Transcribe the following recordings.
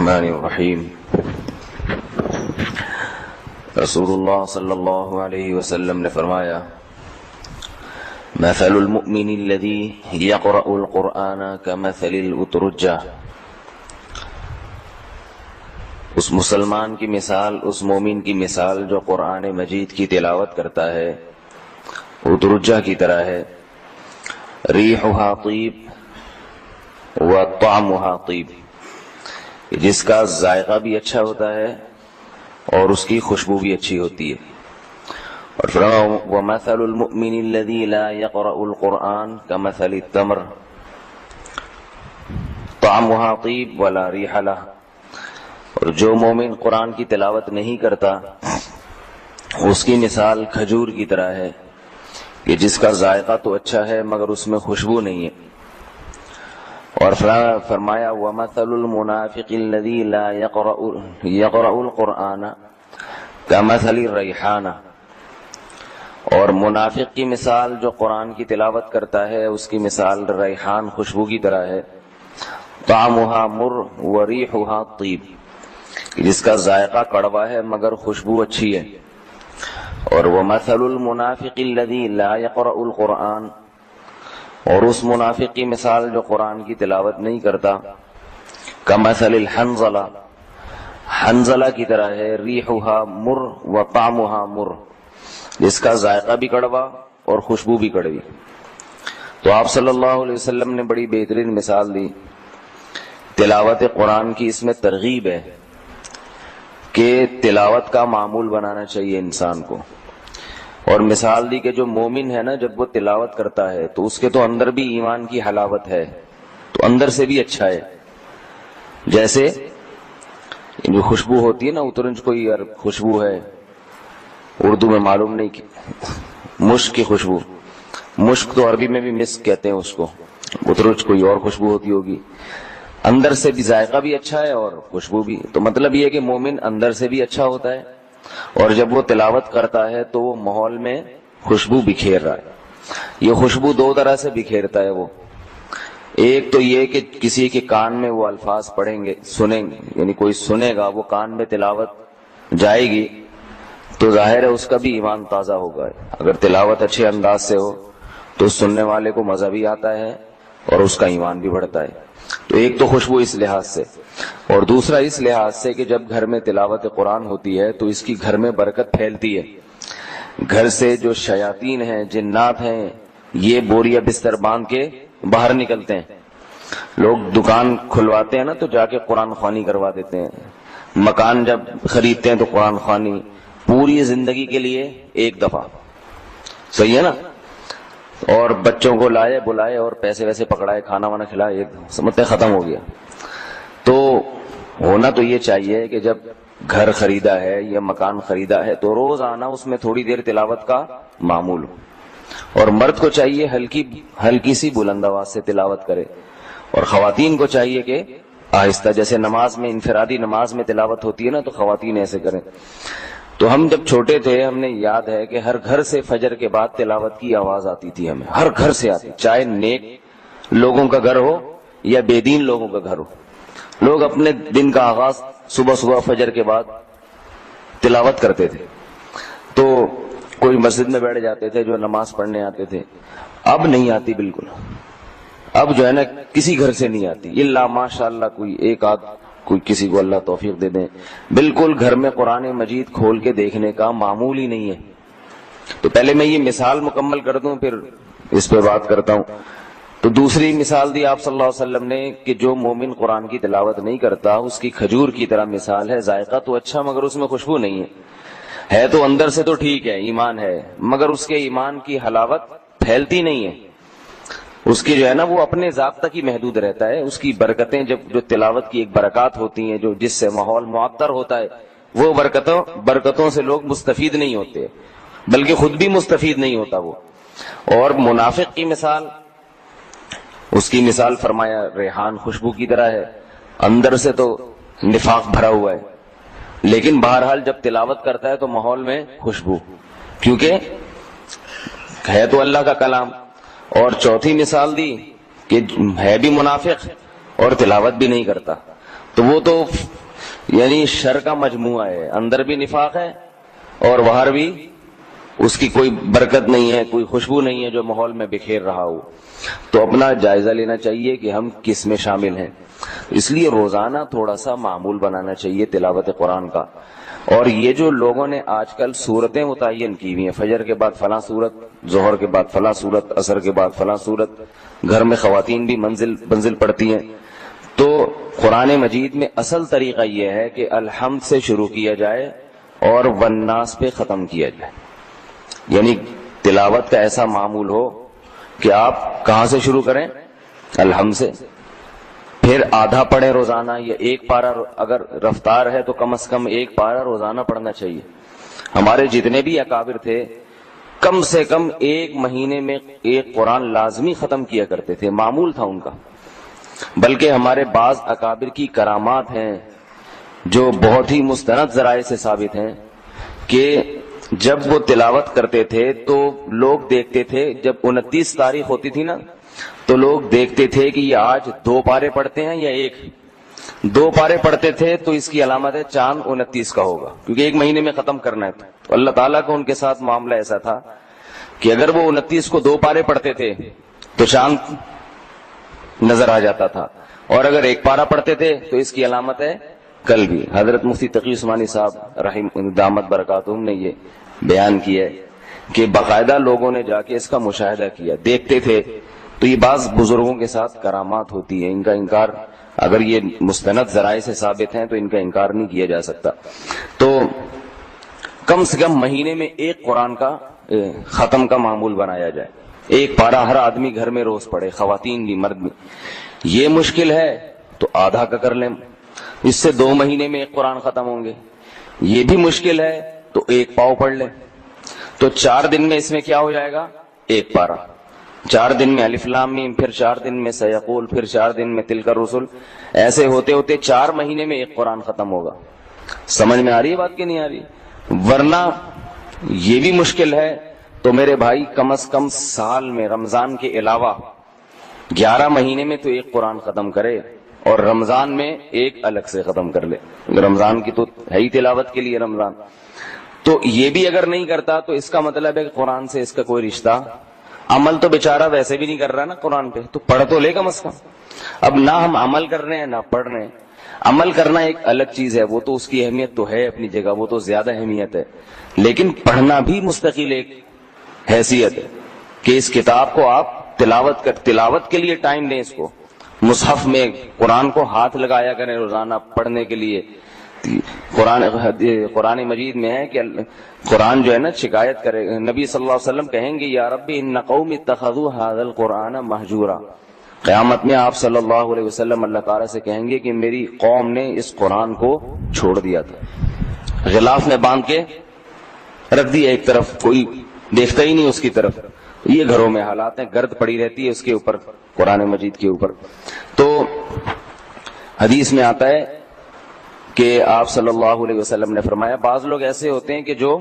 الرحمن الرحیم رسول اللہ صلی اللہ علیہ وسلم نے فرمایا مثل المؤمن الذي يقرأ القرآن كمثل الأترجة، اس مسلمان کی مثال، اس مومن کی مثال جو قرآن مجید کی تلاوت کرتا ہے اترجہ کی طرح ہے، ریحها طیب وطعمها طیب، جس کا ذائقہ بھی اچھا ہوتا ہے اور اس کی خوشبو بھی اچھی ہوتی ہے۔ اور فرمایا وَمَثَلُ الْمُؤْمِنِ الَّذِي لَا يَقْرَأُ الْقُرْآنَ كَمَثَلِ التَّمْرِ طَعْمُهَا طِيبٌ وَلَا رِيحَ لَهُ، اور جو مومن قرآن کی تلاوت نہیں کرتا اس کی مثال کھجور کی طرح ہے کہ جس کا ذائقہ تو اچھا ہے مگر اس میں خوشبو نہیں ہے۔ اور فرمایا وَمَثَلُ الْمُنَافِقِ الَّذِي لَا يَقْرَأُ الْقُرْآنَ كَمَثَلِ الرَّيْحَانَةِ، اور منافق کی مثال جو قرآن کی تلاوت کرتا ہے اس کی مثال ریحان خوشبو کی طرح ہے، طعمها مر وریحها طیب، جس کا ذائقہ کڑوا ہے مگر خوشبو اچھی ہے۔ اور وَمَثَلُ الْمُنَافِقِ الَّذِي لَا يَقْرَأُ الْقُرْآنَ، اور اس منافق کی مثال جو قرآن کی تلاوت نہیں کرتا، کمثل الحنظلہ، حنظلہ کی طرح ہے، ریحها مر وطعمها مر، جس کا ذائقہ بھی کڑوا اور خوشبو بھی کڑوی۔ تو آپ صلی اللہ علیہ وسلم نے بڑی بہترین مثال دی۔ تلاوت قرآن کی اس میں ترغیب ہے کہ تلاوت کا معمول بنانا چاہیے انسان کو، اور مثال دی کہ جو مومن ہے نا جب وہ تلاوت کرتا ہے تو اس کے تو اندر بھی ایمان کی حلاوت ہے، تو اندر سے بھی اچھا ہے۔ جیسے جو خوشبو ہوتی ہے نا، اترنج کوئی خوشبو ہے اردو میں معلوم نہیں کہ مشک کی خوشبو، مشک تو عربی میں بھی مسک کہتے ہیں اس کو، اترنج کوئی اور خوشبو ہوتی ہوگی، اندر سے بھی ذائقہ بھی اچھا ہے اور خوشبو بھی۔ تو مطلب یہ ہے کہ مومن اندر سے بھی اچھا ہوتا ہے، اور جب وہ تلاوت کرتا ہے تو وہ ماحول میں خوشبو بکھیر رہا ہے۔ یہ خوشبو دو طرح سے بکھیرتا ہے وہ، ایک تو یہ کہ کسی کے کان میں وہ الفاظ پڑھیں گے، سنیں گے، یعنی کوئی سنے گا، وہ کان میں تلاوت جائے گی تو ظاہر ہے اس کا بھی ایمان تازہ ہوگا۔ اگر تلاوت اچھے انداز سے ہو تو سننے والے کو مزہ بھی آتا ہے اور اس کا ایمان بھی بڑھتا ہے۔ تو ایک تو خوشبو اس لحاظ سے، اور دوسرا اس لحاظ سے کہ جب گھر میں تلاوت قرآن ہوتی ہے تو اس کی گھر میں برکت پھیلتی ہے، گھر سے جو شیاطین ہیں، جنات ہیں، یہ بوریا بستر باندھ کے باہر نکلتے ہیں۔ لوگ دکان کھلواتے ہیں نا تو جا کے قرآن خوانی کروا دیتے ہیں، مکان جب خریدتے ہیں تو قرآن خوانی، پوری زندگی کے لیے ایک دفعہ، صحیح ہے نا، اور بچوں کو لائے بلائے اور پیسے ویسے پکڑائے، کھانا وانا کھلائے، ایک سمجھتے ختم ہو گیا۔ تو ہونا تو یہ چاہیے کہ جب گھر خریدا ہے یا مکان خریدا ہے تو روز آنا اس میں تھوڑی دیر تلاوت کا معمول ہو، اور مرد کو چاہیے ہلکی سی بلند آواز سے تلاوت کرے، اور خواتین کو چاہیے کہ آہستہ، جیسے نماز میں انفرادی نماز میں تلاوت ہوتی ہے نا تو خواتین ایسے کریں۔ تو ہم جب چھوٹے تھے ہم نے یاد ہے کہ ہر گھر سے فجر کے بعد تلاوت کی آواز آتی تھی، ہمیں ہر گھر سے آتی، چاہے نیک لوگوں کا گھر ہو یا بے دین لوگوں کا گھر ہو، لوگ اپنے دن کا آغاز صبح صبح فجر کے بعد تلاوت کرتے تھے۔ تو کوئی مسجد میں بیٹھ جاتے تھے جو نماز پڑھنے آتے تھے، اب نہیں آتی بالکل، اب جو ہے نا کسی گھر سے نہیں آتی، الا ماشاء اللہ کوئی ایک آدھ، کوئی کسی کو اللہ توفیق دے دیں، بالکل گھر میں قرآن مجید کھول کے دیکھنے کا معمول ہی نہیں ہے۔ تو پہلے میں یہ مثال مکمل کر دوں پھر اس پہ بات کرتا ہوں۔ تو دوسری مثال دی آپ صلی اللہ علیہ وسلم نے کہ جو مومن قرآن کی تلاوت نہیں کرتا اس کی کھجور کی طرح مثال ہے، ذائقہ تو اچھا مگر اس میں خوشبو نہیں ہے تو اندر سے تو ٹھیک ہے، ایمان ہے، مگر اس کے ایمان کی حلاوت پھیلتی نہیں ہے، اس کی جو ہے نا وہ اپنے ذات تک ہی محدود رہتا ہے۔ اس کی برکتیں، جب جو تلاوت کی ایک برکات ہوتی ہیں جو جس سے ماحول معطر ہوتا ہے، وہ برکتوں سے لوگ مستفید نہیں ہوتے بلکہ خود بھی مستفید نہیں ہوتا وہ۔ اور منافق کی مثال، اس کی مثال فرمایا ریحان خوشبو کی طرح ہے، اندر سے تو نفاق بھرا ہوا ہے، لیکن بہرحال جب تلاوت کرتا ہے تو ماحول میں خوشبو، کیونکہ ہے تو اللہ کا کلام۔ اور چوتھی مثال دی کہ ہے بھی منافق اور تلاوت بھی نہیں کرتا، تو وہ تو یعنی شر کا مجموعہ ہے، اندر بھی نفاق ہے اور باہر بھی اس کی کوئی برکت نہیں ہے، کوئی خوشبو نہیں ہے جو ماحول میں بکھیر رہا ہو. تو اپنا جائزہ لینا چاہیے کہ ہم کس میں شامل ہیں. اس لیے روزانہ تھوڑا سا معمول بنانا چاہیے تلاوت قرآن کا. اور یہ جو لوگوں نے آج کل صورتیں متعین کی ہوئی ہیں، فجر کے بعد فلاں صورت، ظہر کے بعد فلاں صورت، عصر کے بعد فلاں صورت، گھر میں خواتین بھی منزل پڑھتی ہیں، تو قرآن مجید میں اصل طریقہ یہ ہے کہ الحمد سے شروع کیا جائے اور والناس پہ ختم کیا جائے. یعنی تلاوت کا ایسا معمول ہو کہ آپ کہاں سے شروع کریں؟ الحمد سے، پھر آدھا پڑھیں روزانہ، یا ایک پارہ اگر رفتار ہے تو کم از کم ایک پارہ روزانہ پڑھنا چاہیے. ہمارے جتنے بھی اکابر تھے کم سے کم ایک مہینے میں ایک قرآن لازمی ختم کیا کرتے تھے، معمول تھا ان کا. بلکہ ہمارے بعض اکابر کی کرامات ہیں جو بہت ہی مستند ذرائع سے ثابت ہیں کہ جب وہ تلاوت کرتے تھے تو لوگ دیکھتے تھے، جب 29 تاریخ ہوتی تھی نا تو لوگ دیکھتے تھے کہ یہ آج 2 پارے پڑھتے ہیں یا 1. 2 پارے پڑھتے تھے تو اس کی علامت ہے چاند 29 کا ہوگا، کیونکہ ایک مہینے میں ختم کرنا ہے. تو اللہ تعالیٰ کا ان کے ساتھ معاملہ ایسا تھا کہ اگر وہ 29 کو 2 پارے پڑھتے تھے تو چاند نظر آ جاتا تھا، اور اگر 1 پارہ پڑھتے تھے تو اس کی علامت ہے کل بھی. حضرت مفتی تقی عثمانی صاحب رحم دامت برکاتہم نے یہ بیان کیا ہے کہ باقاعدہ لوگوں نے جا کے اس کا مشاہدہ کیا، دیکھتے تھے. تو یہ بعض بزرگوں کے ساتھ کرامات ہوتی ہیں، ان کا انکار اگر یہ مستند ذرائع سے ثابت ہیں تو ان کا انکار نہیں کیا جا سکتا. تو کم سے کم مہینے میں 1 قرآن کا ختم کا معمول بنایا جائے، 1 پارہ ہر آدمی گھر میں روز پڑھے، خواتین بھی مرد بھی. یہ مشکل ہے تو آدھا کا کر لیں، اس سے 2 مہینے میں 1 قرآن ختم ہوں گے. یہ بھی مشکل ہے تو 1 پاؤ پڑھ لیں، تو 4 دن میں اس میں کیا ہو جائے گا؟ 1 پارہ. 4 دن میں الف لام میم، پھر 4 دن میں سیقول، پھر 4 دن میں تلک الرسل، ایسے ہوتے ہوتے 4 مہینے میں 1 قرآن ختم ہوگا. سمجھ میں آ رہی ہے بات کہ نہیں آ رہی؟ ورنہ یہ بھی مشکل ہے تو میرے بھائی کم از کم سال میں رمضان کے علاوہ 11 مہینے میں تو 1 قرآن ختم کرے، اور رمضان میں 1 الگ سے ختم کر لے. رمضان کی تو ہے ہی تلاوت کے لیے رمضان. تو یہ بھی اگر نہیں کرتا تو اس کا مطلب ہے کہ قرآن سے اس کا کوئی رشتہ، عمل تو بیچارہ ویسے بھی نہیں کر رہا نا قرآن پہ، تو پڑھ تو لے کم از کم. اب نہ ہم عمل کر رہے ہیں نہ پڑھ رہے ہیں. عمل کرنا ایک الگ چیز ہے، وہ تو اس کی اہمیت تو ہے اپنی جگہ، وہ تو زیادہ اہمیت ہے، لیکن پڑھنا بھی مستقل ایک حیثیت ہے کہ اس کتاب کو آپ تلاوت کے لیے ٹائم دیں. اس کو مصحف میں قرآن کو ہاتھ لگایا کریں روزانہ پڑھنے کے لیے. قرآن مجید میں ہے کہ قرآن جو ہے نا شکایت کرے، نبی صلی اللہ علیہ وسلم کہیں گے یا ربی ان قوم اتخذوا هذا القرآن مہجورا. قیامت میں آپ صلی اللہ علیہ وسلم اللہ تعالیٰ سے کہیں گے کہ میری قوم نے اس قرآن کو چھوڑ دیا تھا، غلاف میں باندھ کے رکھ دیا ایک طرف، کوئی دیکھتا ہی نہیں اس کی طرف. یہ گھروں میں حالات ہیں، گرد پڑی رہتی ہے اس کے اوپر، قرآن مجید کے اوپر. تو حدیث میں آتا ہے کہ آپ صلی اللہ علیہ وسلم نے فرمایا بعض لوگ ایسے ہوتے ہیں کہ جو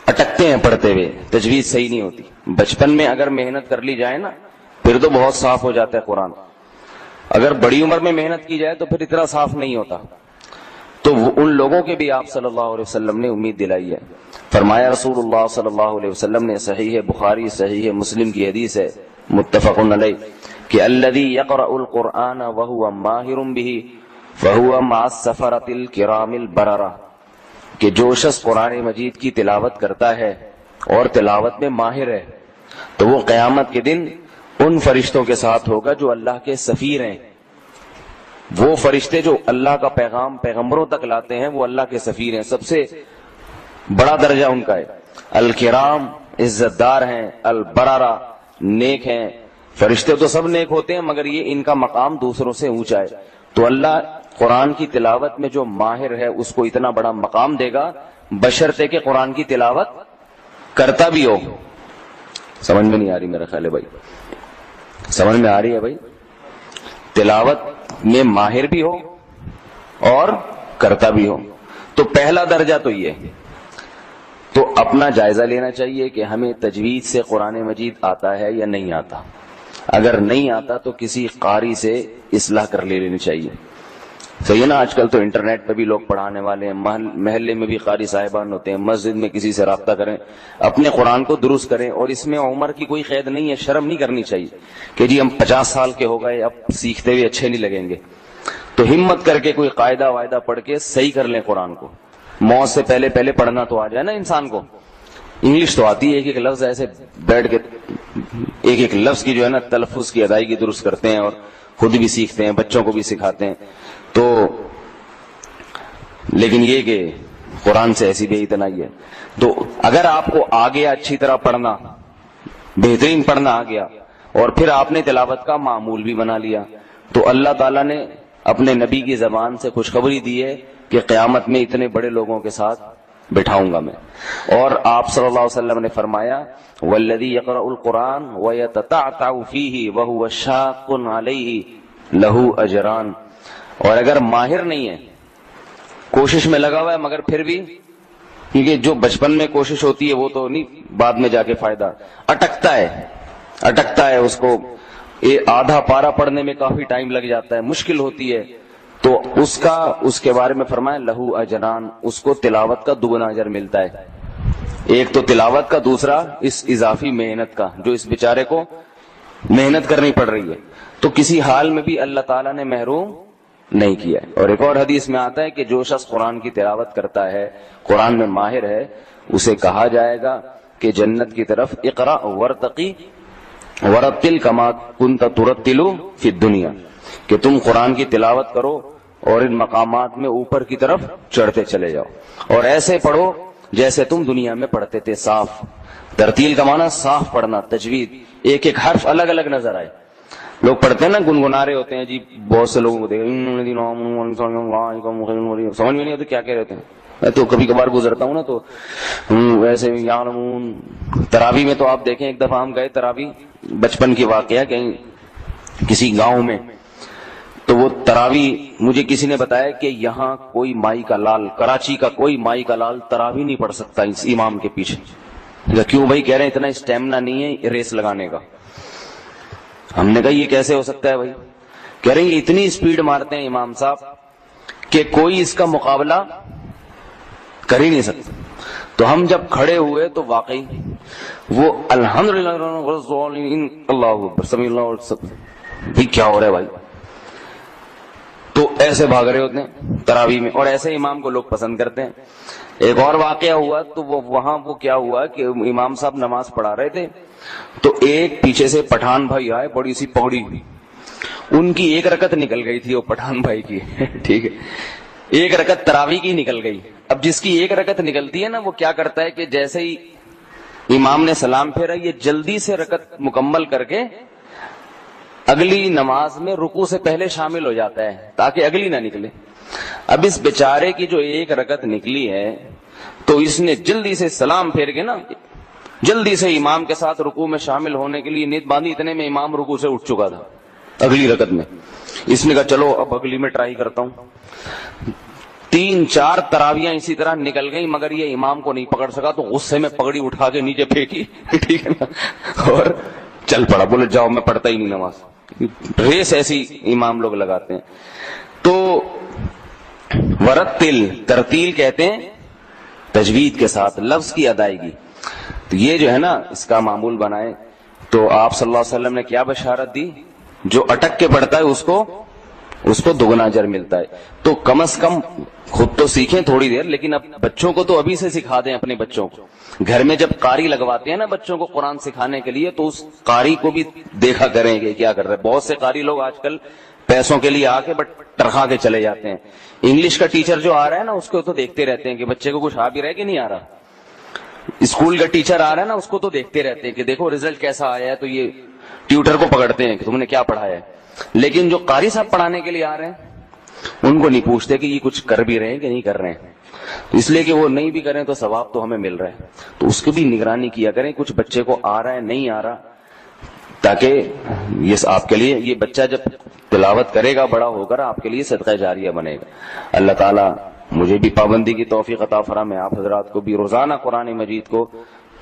اٹکتے ہیں پڑھتے ہوئے، تجوید صحیح نہیں ہوتی. بچپن میں اگر محنت کر لی جائے نا پھر تو بہت صاف ہو جاتا ہے قرآن، اگر بڑی عمر میں محنت کی جائے تو پھر اتنا صاف نہیں ہوتا. تو ان لوگوں کے بھی آپ صلی اللہ علیہ وسلم نے امید دلائی ہے. فرمایا رسول اللہ صلی اللہ علیہ وسلم نے، صحیح بخاری صحیح مسلم کی حدیث ہے متفق علیہ، کہ الذی یقرأ القرآن وهو ماہر به فهو مع السفرة الکرام البررہ، کہ جو شخص قرآن مجید کی تلاوت کرتا ہے اور تلاوت میں ماہر ہے تو وہ قیامت کے دن ان فرشتوں کے ساتھ ہوگا جو اللہ کے سفیر ہیں. وہ فرشتے جو اللہ کا پیغام پیغمبروں تک لاتے ہیں وہ اللہ کے سفیر ہیں، سب سے بڑا درجہ ان کا ہے. الکرام عزت دار ہیں، البررہ نیک ہیں. فرشتے تو سب نیک ہوتے ہیں مگر یہ ان کا مقام دوسروں سے اونچا ہے. تو اللہ قرآن کی تلاوت میں جو ماہر ہے اس کو اتنا بڑا مقام دے گا، بشرطے کہ قرآن کی تلاوت کرتا بھی ہو. سمجھ میں نہیں آ رہی میرا خیال ہے بھائی؟ سمجھ میں آ رہی ہے بھائی؟ تلاوت میں ماہر بھی ہو اور کرتا بھی ہو. تو پہلا درجہ تو یہ. تو اپنا جائزہ لینا چاہیے کہ ہمیں تجوید سے قرآن مجید آتا ہے یا نہیں آتا. اگر نہیں آتا تو کسی قاری سے اصلاح کر لینی چاہیے. صحیح ہے نا. آج کل تو انٹرنیٹ پہ بھی لوگ پڑھانے والے ہیں, محلے میں بھی قاری صاحبان ہوتے ہیں, مسجد میں کسی سے رابطہ کریں, اپنے قرآن کو درست کریں. اور اس میں عمر کی کوئی قید نہیں ہے, شرم نہیں کرنی چاہیے کہ جی ہم 50 سال کے ہو گئے, اب سیکھتے ہوئے اچھے نہیں لگیں گے. تو ہمت کر کے کوئی قاعدہ وائدہ پڑھ کے صحیح کر لیں قرآن کو. موت سے پہلے پڑھنا تو آ جائے نا انسان کو. انگلش تو آتی ہے, ایک ایک لفظ ایسے بیٹھ کے ایک ایک لفظ کی جو ہے نا تلفظ کی ادائیگی درست کرتے ہیں, اور خود بھی سیکھتے ہیں, بچوں کو بھی سکھاتے ہیں. تو لیکن یہ کہ قرآن سے ایسی بے اتنائی ہے. تو اگر آپ کو آ گیا اچھی طرح پڑھنا, بہترین پڑھنا آ گیا, اور پھر آپ نے تلاوت کا معمول بھی بنا لیا, تو اللہ تعالیٰ نے اپنے نبی کی زبان سے خوشخبری دی ہے کہ قیامت میں اتنے بڑے لوگوں کے ساتھ بٹھاؤں گا میں. اور آپ صلی اللہ علیہ وسلم نے فرمایا والذی یقرأ القرآن ویتتعتع فیہ وہو شاق علیہ لہ اجران. اور اگر ماہر نہیں ہے, کوشش میں لگا ہوا ہے مگر پھر بھی, کیونکہ جو بچپن میں کوشش ہوتی ہے وہ تو نہیں بعد میں جا کے فائدہ, اٹکتا ہے اس کو, آدھا پارا پڑھنے میں کافی ٹائم لگ جاتا ہے, مشکل ہوتی ہے, تو اس کے بارے میں فرمایا لہو اجران, اس کو تلاوت کا دگنا اجر ملتا ہے. ایک تو تلاوت کا, دوسرا اس اضافی محنت کا جو اس بیچارے کو محنت کرنی پڑ رہی ہے. تو کسی حال میں بھی اللہ تعالیٰ نے محروم نہیں کیا ہے. اور ایک اور حدیث میں آتا ہے کہ جو شخص قرآن کی تلاوت کرتا ہے, قرآن میں ماہر ہے, اسے کہا جائے گا کہ جنت کی طرف اقرا ورتقی ورتل کما کنت ترتل فی الدنیا, کہ تم قرآن کی تلاوت کرو اور ان مقامات میں اوپر کی طرف چڑھتے چلے جاؤ, اور ایسے پڑھو جیسے تم دنیا میں پڑھتے تھے. صاف ترتیل کا معنی صاف پڑھنا, تجوید, ایک ایک حرف الگ الگ نظر آئے. لوگ پڑھتے ہیں نا گنگنا رہے ہوتے ہیں جی, بہت سے لوگوں کو دیکھا سمجھ میں نہیں آتا کیا کہہ رہے ہوتے ہیں. میں تو کبھی کبھار گزرتا ہوں نا تو ویسے یعلمون. تراویح میں تو آپ دیکھیں, ایک دفعہ ہم گئے تراویح, بچپن کی واقعہ, کہیں کسی گاؤں میں, تو وہ تراویح مجھے کسی نے بتایا کہ یہاں کوئی مائی کا لال, کراچی کا کوئی مائی کا لال تراویح نہیں پڑھ سکتا اس امام کے پیچھے. کیوں بھائی؟ کہہ رہے ہیں اتنا اسٹیمنا نہیں ہے ریس لگانے کا. ہم نے کہا یہ کیسے ہو سکتا ہے بھائی؟ کہہ رہے ہیں اتنی اسپیڈ مارتے ہیں امام صاحب کہ کوئی اس کا مقابلہ کر ہی نہیں سکتا. تو ہم جب کھڑے ہوئے تو واقعی وہ الحمدللہ اللہ اکبر سمیع اللہ, بھی کیا ہو رہا ہے بھائی؟ تو ایسے بھاگ رہے ہوتے ہیں تراویح میں, اور ایسے امام کو لوگ پسند کرتے ہیں. ایک اور واقعہ ہوا تو وہاں کیا ہوا کہ امام صاحب نماز پڑھا رہے تھے, تو ایک پیچھے سے پٹھان بھائی آئے, بڑی سی پگڑی, ان کی ایک رکعت نکل گئی تھی وہ پٹھان بھائی کی, ٹھیک ہے, ایک رکعت تراویح کی نکل گئی. اب جس کی ایک رکعت نکلتی ہے نا, وہ کیا کرتا ہے کہ جیسے ہی امام نے سلام پھیرا, یہ جلدی سے رکعت مکمل کر کے اگلی نماز میں رکوع سے پہلے شامل ہو جاتا ہے تاکہ اگلی نہ نکلے. اب اس بیچارے کی جو ایک رکعت نکلی ہے, تو اس نے جلدی سے سلام پھیر کے نا, جلدی سے امام کے ساتھ رکوع میں شامل ہونے کے لیے نیت باندھی, اتنے میں امام رکوع سے اٹھ چکا تھا اگلی رکعت میں. اس نے کہا چلو اب اگلی میں ٹرائی کرتا ہوں. 3-4 تراویاں اسی طرح نکل گئی, مگر یہ امام کو نہیں پکڑ سکا, تو غصے میں پگڑی اٹھا کے نیچے پھینکی, ٹھیک ہے نا, اور چل پڑا, بولے جاؤ میں پڑھتا ہی نہیں نماز. ریس ایسی امام لوگ لگاتے ہیں. تو ورتل, ترتیل کہتے ہیں تجوید کے ساتھ لفظ کی ادائیگی. تو یہ جو ہے نا اس کا معمول بنائے. تو آپ صلی اللہ علیہ وسلم نے کیا بشارت دی؟ جو اٹک کے پڑھتا ہے اس کو دگنا اجر ملتا ہے. تو کم از کم خود تو سیکھیں تھوڑی دیر, لیکن اب بچوں کو تو ابھی سے سکھا دیں. اپنے بچوں کو گھر میں جب قاری لگواتے ہیں نا بچوں کو قرآن سکھانے کے لیے, تو اس قاری کو بھی دیکھا کریں کہ کیا کر رہے ہیں. بہت سے قاری لوگ آج کل پیسوں کے لیے آ کے بٹ ٹرخا کے چلے جاتے ہیں. انگلش کا ٹیچر جو آ رہا ہے نا, اس کو تو دیکھتے رہتے ہیں کہ بچے کو کچھ آ بھی رہا ہے کہ نہیں آ رہا. اسکول کا ٹیچر آ رہا ہے نا, اس کو تو دیکھتے رہتے ہیں کہ دیکھو رزلٹ کیسا آیا ہے, تو یہ ٹیوٹر کو پکڑتے ہیں کہ تم نے کیا پڑھایا ہے. لیکن جو قاری صاحب پڑھانے کے لیے آ رہے ہیں ان کو نہیں پوچھتے کہ یہ کچھ کر بھی رہے ہیں کہ نہیں کر رہے ہیں, اس لیے کہ وہ نہیں بھی کریں تو ثواب تو ہمیں مل رہا ہے. تو اس کی بھی نگرانی کیا کریں, کچھ بچے کو آ رہا ہے نہیں آ رہا, تاکہ یہ آپ کے لیے, یہ بچہ جب تلاوت کرے گا بڑا ہو کر آپ کے لیے صدقہ جاریہ بنے گا. اللہ تعالیٰ مجھے بھی پابندی کی توفیق عطا فرمائے, آپ حضرات کو بھی روزانہ قرآن مجید کو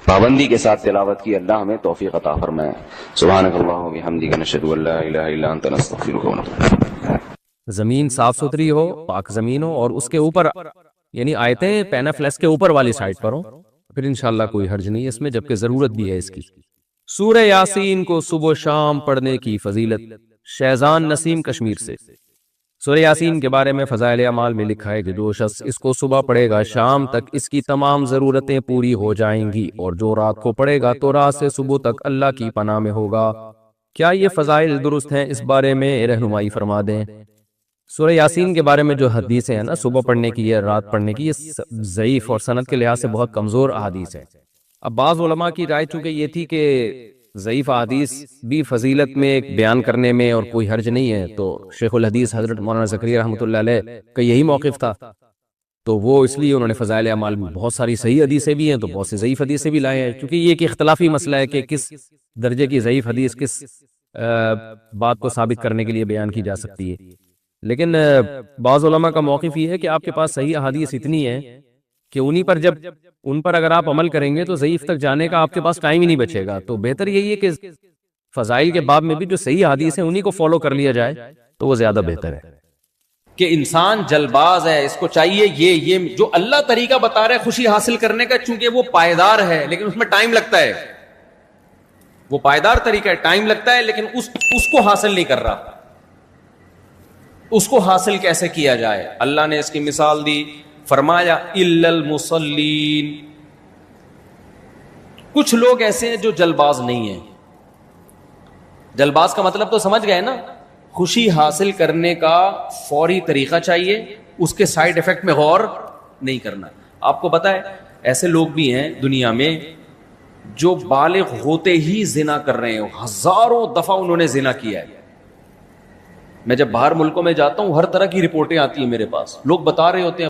پابندی کے ساتھ تلاوت کی اللہ ہمیں توفیق عطا فرمائے. سبحانک اللہم و بحمدک نشہد ان لا الہ الا انت نستغفرک و نتوب الیک. زمین صاف ستھری ہو، پاک زمین ہو، اور اس کے اوپر یعنی آیتیں پینافلیکس کے اوپر والی سائٹ پر ہو، پھر انشاءاللہ کوئی حرج نہیں ہے اس میں، جبکہ ضرورت بھی ہے اس کی۔ سورہ یاسین کو صبح و شام پڑھنے کی فضیلت، شہزان نسیم کشمیر سے۔ سورہ یاسین کے بارے میں فضائل اعمال میں لکھا ہے کہ جو شخص اس کو صبح پڑھے گا شام تک اس کی تمام ضرورتیں پوری ہو جائیں گی، اور جو رات کو پڑھے گا تو رات سے صبح تک اللہ کی پناہ میں ہوگا۔ کیا یہ فضائل درست ہیں؟ اس بارے میں رہنمائی فرما دیں۔ سورہ یاسین کے بارے میں جو حدیثیں ہیں نا صبح پڑھنے کی یا رات پڑھنے کی، یہ ضعیف اور سند کے لحاظ سے بہت کمزور احادیث ہیں۔ اب بعض علماء کی رائے چونکہ یہ تھی کہ ضعیف احادیث بھی فضیلت میں ایک بیان کرنے میں اور کوئی حرج نہیں ہے، تو شیخ الحدیث حضرت مولانا زکریا رحمۃ اللہ علیہ کا یہی موقف تھا، تو وہ اس لیے انہوں نے فضائل اعمال میں بہت ساری صحیح حدیثیں بھی ہیں تو بہت سی ضعیف حدیثیں بھی لائے ہیں، کیونکہ یہ ایک اختلافی مسئلہ ہے کہ کس درجے کی ضعیف حدیث کس بات کو ثابت کرنے کے لیے بیان کی جا سکتی ہے۔ لیکن بعض علماء کا موقف یہ ہے کہ آپ کے پاس صحیح احادیث اتنی ہے کہ ان پر اگر آپ عمل کریں گے تو ضعیف تک جانے کا آپ کے پاس ٹائم ہی نہیں بچے گا، تو بہتر یہی ہے کہ فضائل کے باب میں بھی جو صحیح حدیث ہیں انہی کو فالو کر لیا جائے تو وہ زیادہ بہتر ہے۔ کہ انسان جلباز ہے، اس کو چاہیے یہ جو اللہ طریقہ بتا رہا ہے خوشی حاصل کرنے کا، چونکہ وہ پائیدار ہے لیکن اس میں ٹائم لگتا ہے، وہ پائیدار طریقہ ہے، ٹائم لگتا ہے، لیکن اس کو حاصل نہیں کر رہا۔ اس کو حاصل کیسے کیا جائے؟ اللہ نے اس کی مثال دی، فرمایا الا المصلین، کچھ لوگ ایسے ہیں جو جلباز نہیں ہیں۔ جلباز کا مطلب تو سمجھ گئے نا، خوشی حاصل کرنے کا فوری طریقہ چاہیے، اس کے سائیڈ ایفیکٹ میں غور نہیں کرنا۔ آپ کو پتا ہے ایسے لوگ بھی ہیں دنیا میں جو بالغ ہوتے ہی زنا کر رہے ہیں، ہزاروں دفعہ انہوں نے زنا کیا ہے۔ میں جب باہر ملکوں میں جاتا ہوں ہر طرح کی رپورٹیں آتی ہیں میرے پاس، لوگ بتا رہے ہوتے ہیں